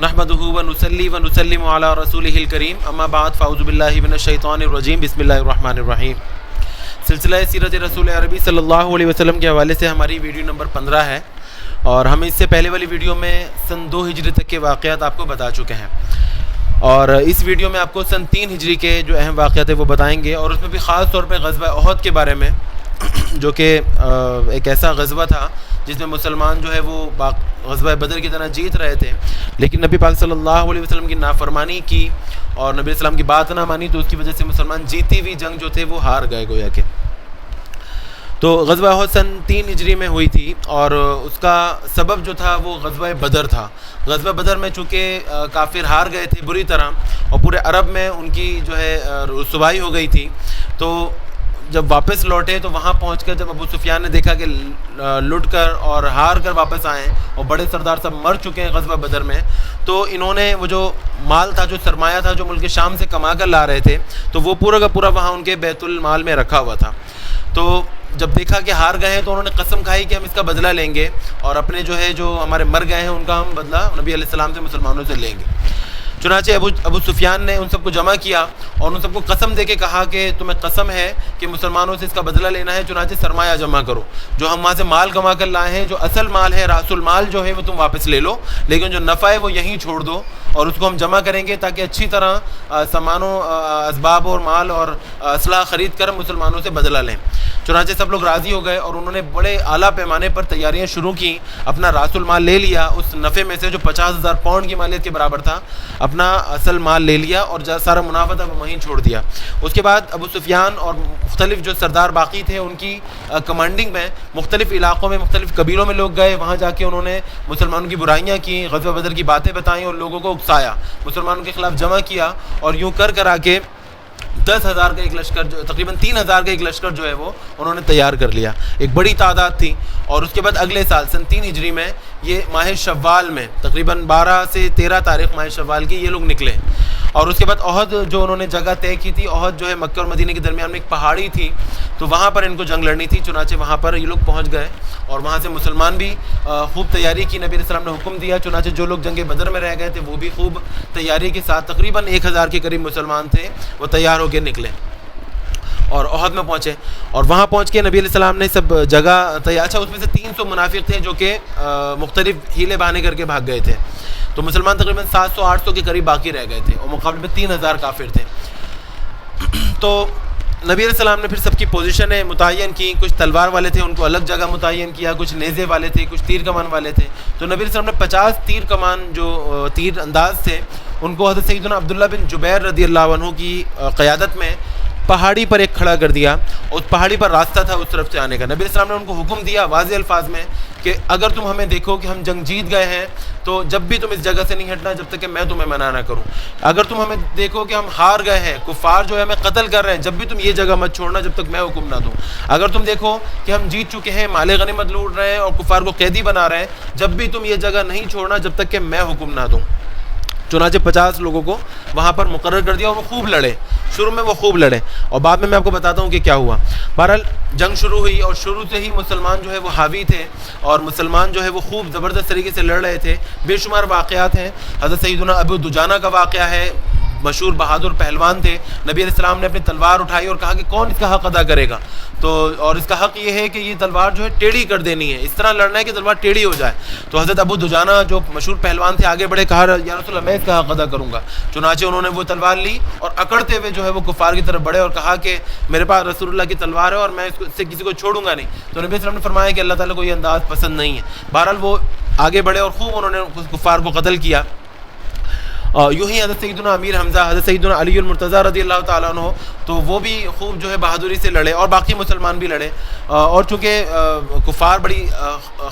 نحمدہ ونصلی ونسلم علی رسولہ الکریم اما بعد فاعوذ باللہ من الشیطان الرجیم بسم اللہ الرحمن الرحیم۔ سلسلہ سیرت رسول عربی صلی اللہ علیہ وسلم کے حوالے سے ہماری ویڈیو نمبر 15 ہے، اور ہم اس سے پہلے والی ویڈیو میں سن 2 ہجری تک کے واقعات آپ کو بتا چکے ہیں، اور اس ویڈیو میں آپ کو سن 3 ہجری کے جو اہم واقعات ہیں وہ بتائیں گے، اور اس میں بھی خاص طور پہ غزوہ احد کے بارے میں، جو کہ ایک ایسا غزوہ تھا جس میں مسلمان جو ہے وہ غزوہ بدر کی طرح جیت رہے تھے، لیکن نبی پاک صلی اللہ علیہ وسلم کی نافرمانی کی اور نبی علیہ السلام کی بات نہ مانی، تو اس کی وجہ سے مسلمان جیتی ہوئی جنگ جو تھے وہ ہار گئے گویا کہ۔ تو غزوہ احد سن 3 ہجری میں ہوئی تھی، اور اس کا سبب جو تھا وہ غزوہ بدر تھا۔ غزوہ بدر میں چونکہ کافر ہار گئے تھے بری طرح، اور پورے عرب میں ان کی جو ہے رسوائی ہو گئی تھی، تو جب واپس لوٹے تو وہاں پہنچ کر جب ابو سفیان نے دیکھا کہ لٹ کر اور ہار کر واپس آئے اور بڑے سردار سب مر چکے ہیں غزوہ بدر میں، تو انہوں نے وہ جو مال تھا، جو سرمایہ تھا، جو ملک شام سے کما کر لا رہے تھے، تو وہ پورا کا پورا وہاں ان کے بیت المال میں رکھا ہوا تھا۔ تو جب دیکھا کہ ہار گئے ہیں تو انہوں نے قسم کھائی کہ ہم اس کا بدلہ لیں گے، اور اپنے جو ہے جو ہمارے مر گئے ہیں ان کا ہم بدلہ نبی علیہ السلام سے مسلمانوں سے لیں گے۔ چنانچہ ابو سفیان نے ان سب کو جمع کیا اور ان سب کو قسم دے کے کہا کہ تمہیں قسم ہے کہ مسلمانوں سے اس کا بدلہ لینا ہے، چنانچہ سرمایہ جمع کرو، جو ہم وہاں سے مال کما کر لائے ہیں، جو اصل مال ہے، راس المال جو ہے وہ تم واپس لے لو، لیکن جو نفع ہے وہ یہیں چھوڑ دو، اور اس کو ہم جمع کریں گے تاکہ اچھی طرح سامان و اسباب اور مال اور اسلحہ خرید کر مسلمانوں سے بدلہ لیں۔ چنانچہ سب لوگ راضی ہو گئے، اور انہوں نے بڑے اعلیٰ پیمانے پر تیاریاں شروع کی، اپنا راس المال لے لیا، اس نفع میں سے جو 50,000 پاؤنڈ کی مالیت کے برابر تھا اپنا اصل مال لے لیا، اور سارا منافع تھا وہ وہیں چھوڑ دیا۔ اس کے بعد ابو سفیان اور مختلف جو سردار باقی تھے ان کی کمانڈنگ میں مختلف علاقوں میں مختلف قبیلوں میں لوگ گئے، وہاں جا کے انہوں نے مسلمانوں کی برائیاں کی، غزوہ بدر کی باتیں بتائیں، اور لوگوں کو اکسایا، مسلمانوں کے خلاف جمع کیا، اور یوں کر کے 10,000 کا ایک لشکر، جو تقریباً 3,000 کا ایک لشکر جو ہے وہ انہوں نے تیار کر لیا، ایک بڑی تعداد تھی۔ اور اس کے بعد اگلے سال سن 3 ہجری میں یہ ماہ شوال میں تقریباً 12 سے 13 تاریخ ماہ شوال کی یہ لوگ نکلے، اور اس کے بعد احد جو انہوں نے جگہ طے کی تھی، احد جو ہے مکہ اور مدینہ کے درمیان میں ایک پہاڑی تھی، تو وہاں پر ان کو جنگ لڑنی تھی، چنانچہ وہاں پر یہ لوگ پہنچ گئے، اور وہاں سے مسلمان بھی خوب تیاری کی، نبی علیہ السلام نے حکم دیا، چنانچہ جو لوگ جنگ بدر میں رہ گئے تھے وہ بھی خوب تیاری کے ساتھ، تقریباً 1,000 کے قریب مسلمان تھے، وہ تیار ہو کے نکلے اور احد میں پہنچے، اور وہاں پہنچ کے نبی علیہ السلام نے سب جگہ تیار، اچھا اس میں سے 300 منافق تھے جو کہ مختلف ہیلے بہانے کر کے بھاگ گئے تھے، تو مسلمان تقریباً 700-800 کے قریب باقی رہ گئے تھے، اور مقابلے میں 3,000 کافر تھے۔ تو نبی علیہ السلام نے پھر سب کی پوزیشنیں متعین کی، کچھ تلوار والے تھے ان کو الگ جگہ متعین کیا، کچھ نیزے والے تھے، کچھ تیر کمان والے تھے، تو نبی علیہ السلام نے 50 تیر کمان جو تیر انداز تھے ان کو حضرت سیدنا عبداللہ بن جبیر رضی اللہ عنہ کی قیادت میں پہاڑی پر ایک کھڑا کر دیا، اس پہاڑی پر راستہ تھا اس طرف سے آنے کا۔ نبی علیہ السلام نے ان کو حکم دیا واضح الفاظ میں کہ اگر تم ہمیں دیکھو کہ ہم جنگ جیت گئے ہیں تو جب بھی تم اس جگہ سے نہیں ہٹنا جب تک کہ میں تمہیں منع نہ کروں، اگر تم ہمیں دیکھو کہ ہم ہار گئے ہیں، کفار جو ہے ہمیں قتل کر رہے ہیں، جب بھی تم یہ جگہ مت چھوڑنا جب تک میں حکم نہ دوں، اگر تم دیکھو کہ ہم جیت چکے ہیں، مال غنیمت لوٹ رہے ہیں اور کفار کو قیدی بنا رہے ہیں، جب بھی تم یہ جگہ نہیں چھوڑنا جب تک کہ میں حکم نہ دوں۔ چنانچہ 50 لوگوں کو وہاں پر مقرر کر دیا، اور وہ خوب لڑے، شروع میں وہ خوب لڑے، اور بعد میں آپ کو بتاتا ہوں کہ کیا ہوا۔ بہرحال جنگ شروع ہوئی، اور شروع سے ہی مسلمان جو ہے وہ حاوی تھے، اور مسلمان جو ہے وہ خوب زبردست طریقے سے لڑ رہے تھے، بے شمار واقعات ہیں۔ حضرت سیدنا ابو دجانہ کا واقعہ ہے، مشہور بہادر پہلوان تھے، نبی علیہ السلام نے اپنی تلوار اٹھائی اور کہا کہ کون اس کا حق ادا کرے گا، تو اور اس کا حق یہ ہے کہ یہ تلوار جو ہے ٹیڑھی کر دینی ہے، اس طرح لڑنا ہے کہ تلوار ٹیڑھی ہو جائے، تو حضرت ابو دجانہ جو مشہور پہلوان تھے آگے بڑھے، کہا یا رسول اللہ میں اس کا حق ادا کروں گا، چنانچہ انہوں نے وہ تلوار لی اور اکڑتے ہوئے جو ہے وہ کفار کی طرف بڑھے اور کہا کہ میرے پاس رسول اللہ کی تلوار ہے اور میں اس سے کسی کو چھوڑوں گا نہیں، تو نبی صلی اللہ علیہ وسلم نے فرمایا کہ اللہ تعالیٰ کو یہ انداز پسند نہیں ہے۔ بہرحال وہ آگے بڑھے اور خوب انہوں نے کفار کو قتل کیا۔ یوں ہی حضرت سیدنا امیر حمزہ، حضرت سیدنا علی المرتضیٰ رضی اللہ تعالیٰ عنہ، تو وہ بھی خوب جو ہے بہادری سے لڑے، اور باقی مسلمان بھی لڑے، اور چونکہ کفار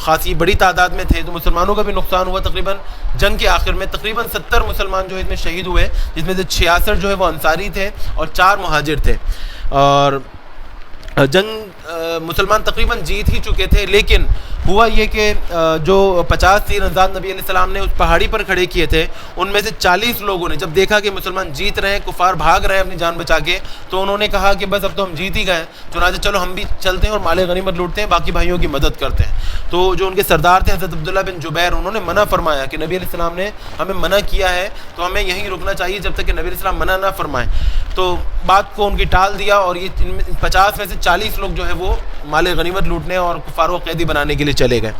خاصی بڑی تعداد میں تھے تو مسلمانوں کا بھی نقصان ہوا۔ تقریباً جنگ کے آخر میں تقریباً 70 مسلمان جو ہے اس میں شہید ہوئے، جس میں سے 66 جو ہے وہ انصاری تھے اور 4 مہاجر تھے، اور جنگ مسلمان تقریباً جیت ہی چکے تھے، لیکن ہوا یہ کہ جو 50 تیر انداز نبی علیہ السلام نے اس پہاڑی پر کھڑے کیے تھے، ان میں سے 40 لوگوں نے جب دیکھا کہ مسلمان جیت رہے ہیں، کفار بھاگ رہے ہیں اپنی جان بچا کے، تو انہوں نے کہا کہ بس اب تو ہم جیت ہی گئے، چنانچہ چلو ہم بھی چلتے ہیں اور مال غنیمت لوٹتے ہیں، باقی بھائیوں کی مدد کرتے ہیں۔ تو جو ان کے سردار تھے حضرت عبداللہ بن جبیر، انہوں نے منع فرمایا کہ نبی علیہ السلام نے ہمیں منع کیا ہے تو ہمیں یہیں رکنا چاہیے جب تک کہ نبی علیہ السلام منع نہ فرمائیں۔ تو بات کو ان کی ٹال دیا، اور یہ 50 میں سے 40 لوگ جو ہے وہ مال غنیمت لوٹنے اور کفاروں کو قیدی بنانے کے لیے چلے گئے۔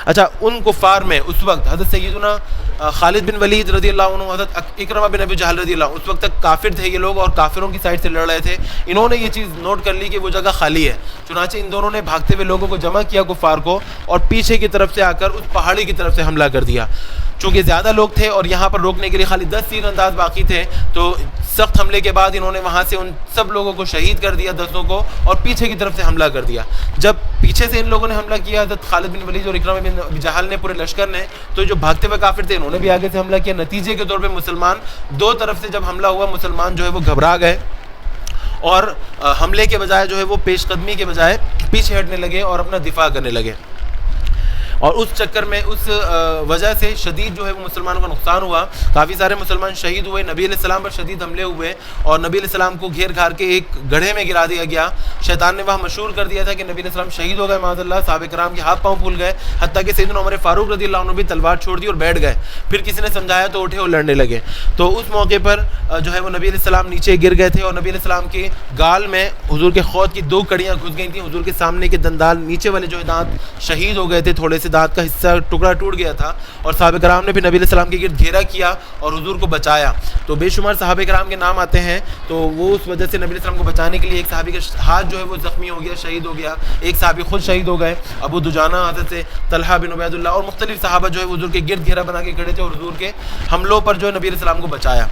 اچھا، ان کفار میں اس وقت حضرت سیدنا خالد بن ولید رضی اللہ عنہ، حضرت اکرمہ بن ابی جہل رضی اللہ عنہ، اس وقت تک کافر تھے یہ لوگ اور کافروں کی سائڈ سے لڑ رہے تھے۔ انہوں نے یہ چیز نوٹ کر لی کہ وہ جگہ خالی ہے، چنانچہ ان دونوں نے بھاگتے ہوئے لوگوں کو جمع کیا کفار کو، اور پیچھے کی طرف سے آ کر اس پہاڑی کی طرف سے حملہ کر دیا۔ چونکہ زیادہ لوگ تھے اور یہاں پر روکنے کے لیے خالی 10 تیر انداز باقی تھے، تو سخت حملے کے بعد انہوں نے وہاں سے ان سب لوگوں کو شہید کر دیا، 10 کو، اور پیچھے کی طرف سے حملہ کر دیا۔ جب پیچھے سے ان لوگوں نے حملہ کیا، حضرت خالد بن ولید اور اکرمہ بن ابی جہل نے، پورے لشکر نے، تو جو بھاگتے ہوئے کافر تھے انہوں نے بھی آگے سے حملہ کیا۔ نتیجے کے طور پہ مسلمان دو طرف سے جب حملہ ہوا، مسلمان جو ہے وہ گھبرا گئے اور حملے کے بجائے جو ہے وہ پیش قدمی کے بجائے پیچھے ہٹنے لگے اور اپنا دفاع کرنے لگے، اور اس چکر میں اس وجہ سے شدید جو ہے وہ مسلمانوں کا نقصان ہوا۔ کافی سارے مسلمان شہید ہوئے، نبی علیہ السلام پر شدید حملے ہوئے، اور نبی علیہ السلام کو گھیر گھار کے ایک گڑھے میں گرا دیا گیا۔ شیطان نے وہاں مشہور کر دیا تھا کہ نبی علیہ السلام شہید ہو گئے، معاذ اللہ، صحابہ کرام کے ہاتھ پاؤں پھول گئے، حتیٰ کہ سیدنا عمر فاروق رضی اللہ عنہ بھی تلوار چھوڑ دی اور بیٹھ گئے۔ پھر کسی نے سمجھایا تو اٹھے اور لڑنے لگے۔ تو اس موقع پر جو ہے وہ نبی علیہ السلام نیچے گر گئے تھے، اور نبی علیہ السلام کے گال میں حضور کے خود کی 2 کڑیاں گھس گئی تھیں۔ حضور کے سامنے کے دندال نیچے والے جو دانت شہید ہو گئے تھے، تھوڑے سے دانت کا حصہ ٹکڑا ٹوٹ گیا تھا، اور صحابہ کرام نے بھی نبی علیہ السلام کے گرد گھیرا کیا اور حضور کو بچایا۔ تو بے شمار صحابہ کرام کے نام آتے ہیں، تو وہ اس وجہ سے نبی علیہ السلام کو بچانے کے لیے، ایک صحابی کا ہاتھ جو ہے وہ زخمی ہو گیا، شہید ہو گیا، ایک صحابی خود شہید ہو گئے، ابو دجانہ، حضرت طلحہ بن عبید اللہ، اور مختلف صحابہ جو ہے حضور کے گرد گھیرا بنا کے کھڑے تھے اور حضور کے حملوں پر جو ہے نبی علیہ السلام کو بچایا۔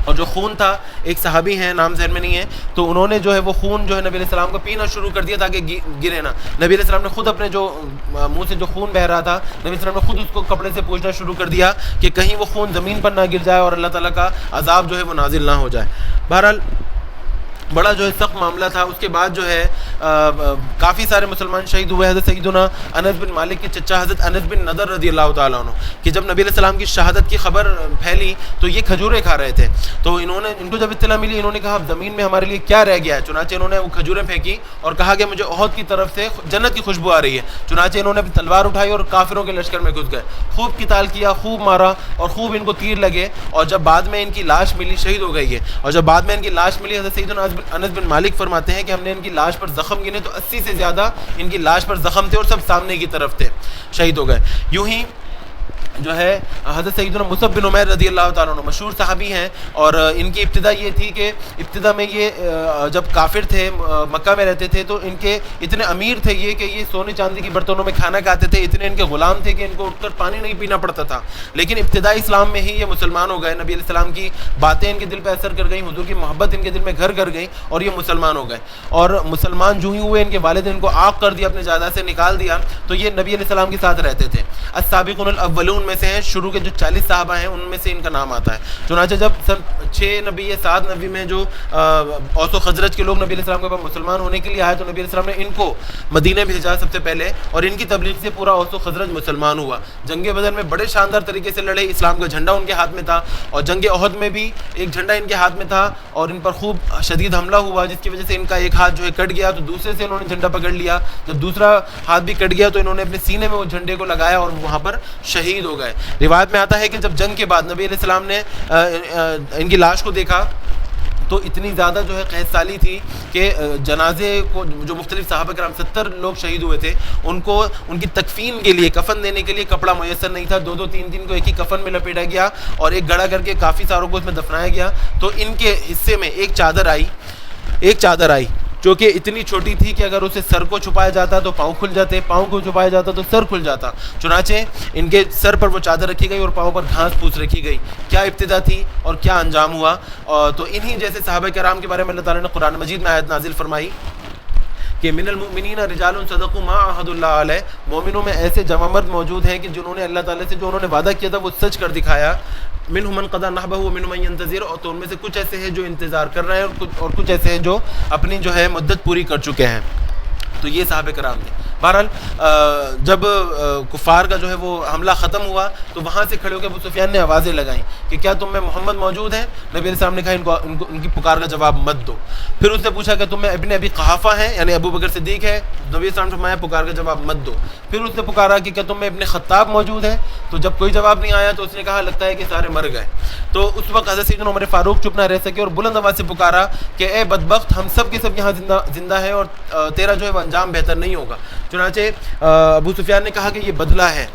اور جو خون تھا، ایک صحابی ہیں، نام ذہن میں نہیں ہے، تو انہوں نے جو ہے وہ خون جو ہے نبی علیہ السلام کو پینا شروع کر دیا تاکہ گرے نہ۔ نبی علیہ السلام نے خود اپنے جو منہ سے جو خون بہ رہا تھا، نبی علیہ السلام نے خود اس کو کپڑے سے پوچھنا شروع کر دیا کہ کہیں وہ خون زمین پر نہ گر جائے اور اللہ تعالیٰ کا عذاب جو ہے وہ نازل نہ ہو جائے۔ بہرحال بڑا جو ہے سخت معاملہ تھا۔ اس کے بعد جو ہے کافی سارے مسلمان شہید ہوئے۔ حضرت سیدنا انس بن مالک کے چچا حضرت انس بن نضر رضی اللہ تعالیٰ عنہ، کہ جب نبی علیہ السلام کی شہادت کی خبر پھیلی تو یہ کھجوریں کھا رہے تھے، تو ان کو جب اطلاع ملی، انہوں نے کہا اب زمین میں ہمارے لیے کیا رہ گیا ہے؟ چنانچہ انہوں نے وہ کھجوریں پھینکی اور کہا کہ مجھے احد کی طرف سے جنت کی خوشبو آ رہی ہے۔ چنانچہ انہوں نے اپنی تلوار اٹھائی اور کافروں کے لشکر میں گھس گئے، خوب قتال کیا، خوب مارا، اور خوب ان کو تیر لگے، اور جب بعد میں ان کی لاش ملی، شہید ہو گئی ہے، اور جب بعد میں ان کی لاش ملی، حضرت سیدنا انس بن مالک فرماتے ہیں کہ ہم نے ان کی لاش پر زخم گنے تو 80 سے زیادہ ان کی لاش پر زخم تھے، اور سب سامنے کی طرف تھے، شہید ہو گئے۔ یوں ہی جو ہے حضرت سیدنا مصعب بن عمیر رضی اللہ تعالیٰ عنہ مشہور صحابی ہیں، اور ان کی ابتدا یہ تھی کہ ابتدا میں یہ جب کافر تھے، مکہ میں رہتے تھے، تو ان کے اتنے امیر تھے یہ کہ یہ سونے چاندی کی برتنوں میں کھانا کھاتے تھے، اتنے ان کے غلام تھے کہ ان کو اٹھ کر پانی نہیں پینا پڑتا تھا۔ لیکن ابتدائی اسلام میں ہی یہ مسلمان ہو گئے، نبی علیہ السلام کی باتیں ان کے دل پہ اثر کر گئیں، حضور کی محبت ان کے دل میں گھر کر گئی، اور یہ مسلمان ہو گئے۔ اور مسلمان جو ہی ہوئے، ان کے والد نے ان کو عاق کر دیا، اپنے جائیداد سے نکال دیا، تو یہ نبی علیہ السلام کے ساتھ رہتے تھے۔ السابقون الاولون میں سے ہیں، شروع کے جو 40 صحابہ ہیں ان میں سے ان کا نام آتا ہے۔ چنانچہ جب سن 6 نبی یا 7 نبی میں جو اوس و خزرج کے لوگ نبی علیہ السلام کے پاس مسلمان ہونے کے لیے آئے، تو نبی علیہ السلام نے ان کو مدینہ بھیجا سب سے پہلے، اور ان کی تبلیغ سے پورا اوس و خزرج مسلمان ہوا۔ جنگ بدر میں بڑے شاندار طریقے سے لڑے، اسلام کا جھنڈا ان کے ہاتھ میں تھا، اور جنگ احد میں بھی ایک جھنڈا ان کے ہاتھ میں تھا، اور ان پر خوب شدید حملہ ہوا، جس کی وجہ سے ان کا ایک ہاتھ جو ہے کٹ گیا، تو دوسرے سے انہوں نے جھنڈا پکڑ لیا۔ جب دوسرا ہاتھ بھی کٹ گیا تو انہوں نے اپنے سینے میں وہ جھنڈے کو لگایا اور وہاں پر شہید ہو گئے۔ روایت میں آتا ہے کہ جب جنگ کے بعد نبی علیہ السلام نے ان کی لاش کو دیکھا تو اتنی زیادہ جو ہے قحط سالی تھی کہ جنازے کو جو مختلف صحابہ کرام 70 لوگ شہید ہوئے تھے، ان کو ان کی تکفین کے لیے، کفن دینے کے لیے کپڑا میسر نہیں تھا، 2-2 3-3 کو ایک ہی کفن میں لپیٹا گیا اور ایک گڑھا کر کے کافی ساروں کو اس میں دفنایا گیا۔ تو ان کے حصے میں ایک چادر آئی جو کہ اتنی چھوٹی تھی کہ اگر اسے سر کو چھپایا جاتا تو پاؤں کھل جاتے، پاؤں کو چھپایا جاتا تو سر کھل جاتا۔ چنانچہ ان کے سر پر وہ چادر رکھی گئی اور پاؤں پر گھاس پھوس رکھی گئی۔ کیا ابتدا تھی اور کیا انجام ہوا۔ تو انہی جیسے صحابہ کرام کے بارے میں اللہ تعالیٰ نے قرآن مجید میں آیت نازل فرمائی کہ من المؤمنین رجال صدقوا ما عاهدوا اللہ علیہ، مومنوں میں ایسے جوان مرد موجود ہیں کہ جنہوں نے اللہ تعالیٰ سے جو انہوں نے وعدہ کیا تھا وہ سچ کر دکھایا۔ منهم من قضى نحبه ومنهم من ينتظر، اور تو ان میں سے کچھ ایسے ہیں جو انتظار کر رہے ہیں اور کچھ ایسے ہیں جو اپنی جو ہے مدت پوری کر چکے ہیں۔ تو یہ صحابہ کرام تھے۔ بہرحال جب کفار کا جو ہے وہ حملہ ختم ہوا تو وہاں سے کھڑے ہو کے ابو سفیان نے آوازیں لگائیں کہ کیا تم میں محمد موجود ہیں؟ نبی علیہ السلام نے کہا ان کی پکار کا جواب مت دو. پھر اس نے پوچھا کہ تم میں ابن ابی قحافہ ہیں یعنی ابو بکر صدیق ہے؟ نبی علیہ السلام نے فرمایا پکار کا جواب مت دو. پھر اس نے پکارا کہ کیا تم میں ابن خطاب موجود ہیں؟ تو جب کوئی جواب نہیں آیا تو اس نے کہا لگتا ہے کہ سارے مر گئے. تو اس وقت حضرت سیدنا عمر فاروق چپ نہ رہ سکے اور بلند آواز سے پکارا کہ اے بدبخت، ہم سب کے سب یہاں زندہ ہے اور تیرا جو ہے وہ انجام بہتر نہیں ہوگا. چنانچہ ابو سفیان نے کہا کہ یہ بدلہ ہے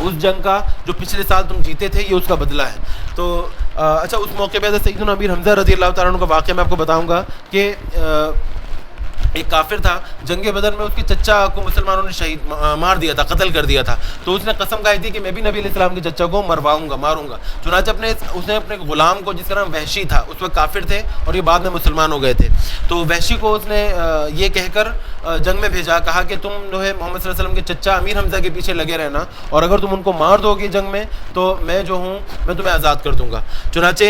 اس جنگ کا جو پچھلے سال تم جیتے تھے، یہ اس کا بدلہ ہے. تو اچھا، اس موقع پہ حضرت سیدنا امیر حمزہ رضی اللہ تعالیٰ عنہ کا واقعہ میں آپ کو بتاؤں گا کہ ایک کافر تھا، جنگ بدر میں اس کے چچا کو مسلمانوں نے مار دیا تھا، قتل کر دیا تھا. تو اس نے قسم کھائی تھی کہ میں بھی نبی علیہ السلام کے چچا کو ماروں گا. چنانچہ اس نے اپنے غلام کو، جس کا نام وحشی تھا، اس وقت کافر تھے اور یہ بعد میں مسلمان ہو گئے تھے، تو وحشی کو اس نے یہ کہہ کر جنگ میں بھیجا، کہا کہ تم جو ہے محمد صلی اللہ علیہ وسلم کے چچا امیر حمزہ کے پیچھے لگے رہنا، اور اگر تم ان کو مار دو گے جنگ میں تو میں جو ہوں میں تمہیں آزاد کر دوں گا. چنانچہ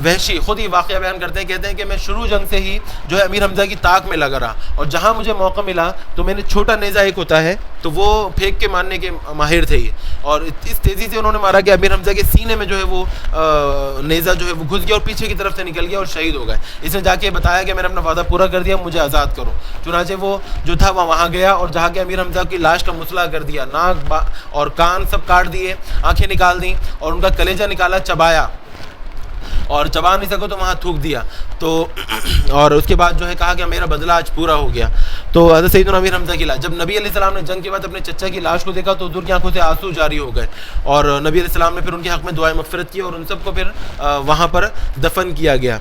وحشی خود ہی واقعہ بیان کرتے ہیں، کہتے ہیں کہ میں شروع جنگ سے ہی جو ہے امیر حمزہ کی طاق میں لگا رہا، اور جہاں مجھے موقع ملا تو میں نے چھوٹا نیزہ ایک ہوتا ہے تو وہ پھینک کے مارنے کے ماہر تھے یہ، اور اس تیزی سے انہوں نے مارا کہ امیر حمزہ کے سینے میں جو ہے وہ نیزہ جو ہے وہ گھس گیا اور پیچھے کی طرف سے نکل گیا اور شہید ہو گئے. اس نے جا کے بتایا کہ میں نے اپنا وعدہ پورا کر دیا، مجھے آزاد کرو. چنانچہ وہ جو تھا وہاں گیا اور جہاں کے امیر حمزہ کی لاش کا مسئلہ کر دیا، ناک اور کان سب کاٹ دیے، آنکھیں نکال دیں اور ان کا کلیجہ نکالا، چبایا، اور چبا نہیں سکو تو وہاں تھوک دیا. تو اور اس کے بعد جو ہے کہا کہ میرا بدلہ آج پورا ہو گیا. تو حضرت سیدنا امیر حمزہ کی لاش، جب نبی علیہ السلام نے جنگ کے بعد اپنے چچا کی لاش کو دیکھا تو حضور کی آنکھوں سے آنسو جاری ہو گئے، اور نبی علیہ السلام نے پھر ان کے حق میں دعائیں مغفرت کی اور ان سب کو پھر وہاں پر دفن کیا گیا.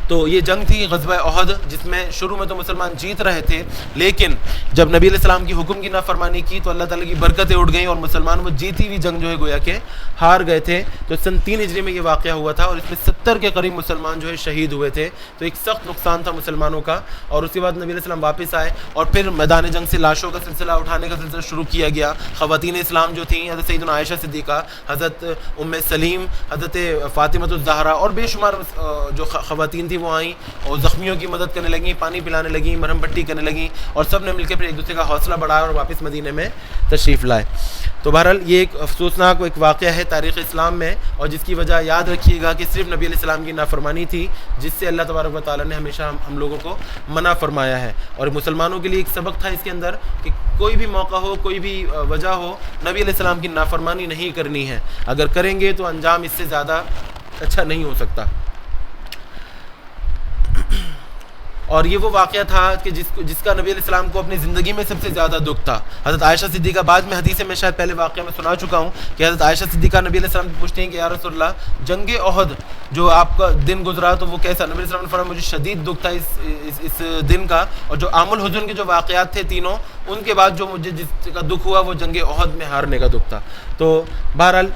تو یہ جنگ تھی غزوہ احد، جس میں شروع میں تو مسلمان جیت رہے تھے، لیکن جب نبی علیہ السلام کی حکم کی نافرمانی کی تو اللہ تعالیٰ کی برکتیں اٹھ گئیں اور مسلمان وہ جیتی ہوئی جنگ جو ہے گویا کہ ہار گئے تھے. تو سن 3 ہجری میں یہ واقعہ ہوا تھا اور اس میں 70 کے قریب مسلمان جو ہے شہید ہوئے تھے. تو ایک سخت نقصان تھا مسلمانوں کا. اور اس کے بعد نبی علیہ السلام واپس آئے اور پھر میدان جنگ سے لاشوں کا سلسلہ اٹھانے کا سلسلہ شروع کیا گیا. خواتین اسلام جو تھیں، حضرت سیدنا عائشہ صدیقہ، حضرت ام سلیم، حضرت فاطمہ الزہرا اور بے شمار جو خواتین تھیں وہ آئیں اور زخمیوں کی مدد کرنے لگیں، پانی پلانے لگیں، مرہم پٹی کرنے لگیں، اور سب نے مل کے پھر ایک دوسرے کا حوصلہ بڑھایا اور واپس مدینے میں تشریف لائے. تو بہرحال یہ ایک افسوسناک ایک واقعہ ہے تاریخ اسلام میں، اور جس کی وجہ یاد رکھیے گا کہ صرف نبی علیہ السلام کی نافرمانی تھی، جس سے اللہ تبارک و تعالیٰ نے ہمیشہ ہم لوگوں کو منع فرمایا ہے. اور مسلمانوں کے لیے ایک سبق تھا اس کے اندر کہ کوئی بھی موقع ہو، کوئی بھی وجہ ہو، نبی علیہ السلام کی نافرمانی نہیں کرنی ہے. اگر کریں گے تو انجام اس سے زیادہ اچھا نہیں ہو سکتا. اور یہ وہ واقعہ تھا کہ جس کا نبی علیہ السلام کو اپنی زندگی میں سب سے زیادہ دکھ تھا. حضرت عائشہ صدیقہ، بعد میں حدیث میں شاید پہلے واقعہ میں سنا چکا ہوں کہ حضرت عائشہ صدیقہ نبی علیہ السلام سے پوچھتے ہیں کہ یا رسول اللہ، جنگ احد جو آپ کا دن گزرا تو وہ کیسا؟ نبی علیہ السلام نے فرمایا مجھے شدید دکھ تھا اس دن کا، اور جو عام الحزن کے جو واقعات تھے تینوں، ان کے بعد جو مجھے جس کا دکھ ہوا وہ جنگ احد میں ہارنے کا دکھ تھا. تو بہرحال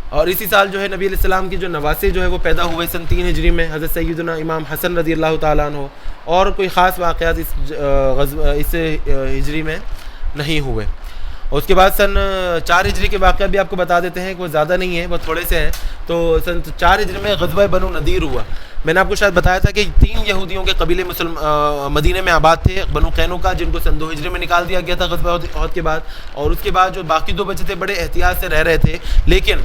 اور اسی سال جو ہے نبی علیہ السلام کی جو نواسے جو ہے وہ پیدا ہوئے سن 3 ہجری میں، حضرت سیدنا امام حسن رضی اللہ تعالیٰ عنہ. اور کوئی خاص واقعات اس ہجری میں نہیں ہوئے. اور اس کے بعد سن 4 ہجری کے واقعہ بھی آپ کو بتا دیتے ہیں کہ وہ زیادہ نہیں ہیں، وہ تھوڑے سے ہیں. تو سن 4 ہجری میں غزوہ بنو نذیر ہوا. میں نے آپ کو شاید بتایا تھا کہ 3 یہودیوں کے قبیلے مدینے میں آباد تھے، بنو قینقاع، جن کو سن 2 ہجری میں نکال دیا گیا تھا غزوہ احد کے بعد. اور اس کے بعد جو باقی 2 بچے تھے بڑے احتیاط سے رہ رہے تھے، لیکن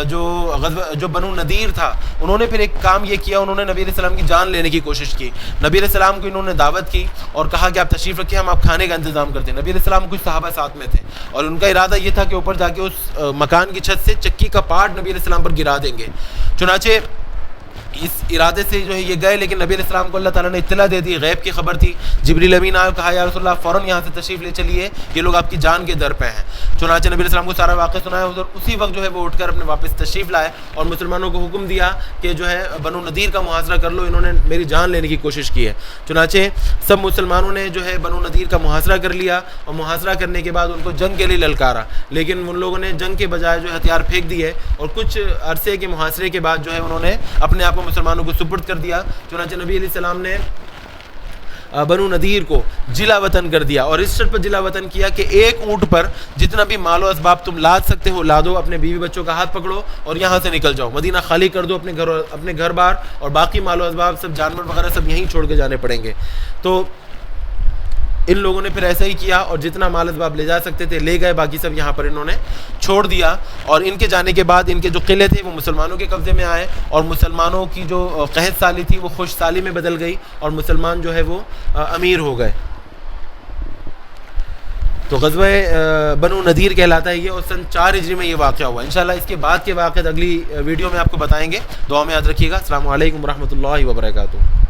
جو بنو نذیر تھا انہوں نے پھر ایک کام یہ کیا، انہوں نے نبی علیہ السلام کی جان لینے کی کوشش کی. نبی علیہ السلام کو انہوں نے دعوت کی اور کہا کہ آپ تشریف رکھیں، ہم آپ کھانے کا انتظام کرتے ہیں. نبی علیہ السلام کچھ صحابہ ساتھ میں تھے اور ان کا ارادہ یہ تھا کہ اوپر جا کے اس مکان کی چھت سے چکی کا پارٹ نبی علیہ السلام پر گرا دیں گے. چنانچہ اس ارادے سے جو ہے یہ گئے، لیکن نبی علیہ السلام کو اللہ تعالیٰ نے اطلاع دے دی، غیب کی خبر تھی. جبریل امین آئے، کہا یا رسول اللہ فوراً یہاں سے تشریف لے چلیے، یہ لوگ آپ کی جان کے در پہ ہیں. چنانچہ نبی علیہ السلام کو سارا واقعہ سنایا، ادھر اسی وقت جو ہے وہ اٹھ کر اپنے واپس تشریف لائے اور مسلمانوں کو حکم دیا کہ جو ہے بنو نذیر کا محاصرہ کر لو، انہوں نے میری جان لینے کی کوشش کی ہے. چنانچہ سب مسلمانوں نے جو ہے بنو نذیر کا محاصرہ کر لیا، اور محاصرہ کرنے کے بعد ان کو جنگ کے لیے للکارا، لیکن ان لوگوں نے جنگ کے بجائے جو ہے ہتھیار پھینک دیے، اور کچھ عرصے کے محاصرے کے بعد جو ہے انہوں نے اپنے آپ کو مسلمانوں کو سپرد کر دیا. چنانچہ نبی علیہ السلام نے بنو نذیر کو جلا وطن کر دیا، اور اس شرط پر جلا وطن کیا کہ ایک اونٹ پر جتنا بھی مال و اسباب تم لاد سکتے ہو لادو، اپنے بیوی بچوں کا ہاتھ پکڑو اور یہاں سے نکل جاؤ، مدینہ خالی کر دو، اپنے گھر بار اور باقی مال و اسباب سب جانور وغیرہ سب یہیں چھوڑ کے جانے پڑیں گے. تو ان لوگوں نے پھر ایسا ہی کیا اور جتنا مال اسباب لے جا سکتے تھے لے گئے، باقی سب یہاں پر انہوں نے چھوڑ دیا. اور ان کے جانے کے بعد ان کے جو قلعے تھے وہ مسلمانوں کے قبضے میں آئے، اور مسلمانوں کی جو قحط سالی تھی وہ خوش سالی میں بدل گئی، اور مسلمان جو ہے وہ امیر ہو گئے. تو غزوہ بنو نذیر کہلاتا ہے یہ، اور سن 4 ہجری میں یہ واقعہ ہوا. انشاءاللہ اس کے بعد کے واقعات اگلی ویڈیو میں آپ کو بتائیں گے. دعا میں یاد رکھیے گا. السلام علیکم ورحمۃ اللہ وبرکاتہ.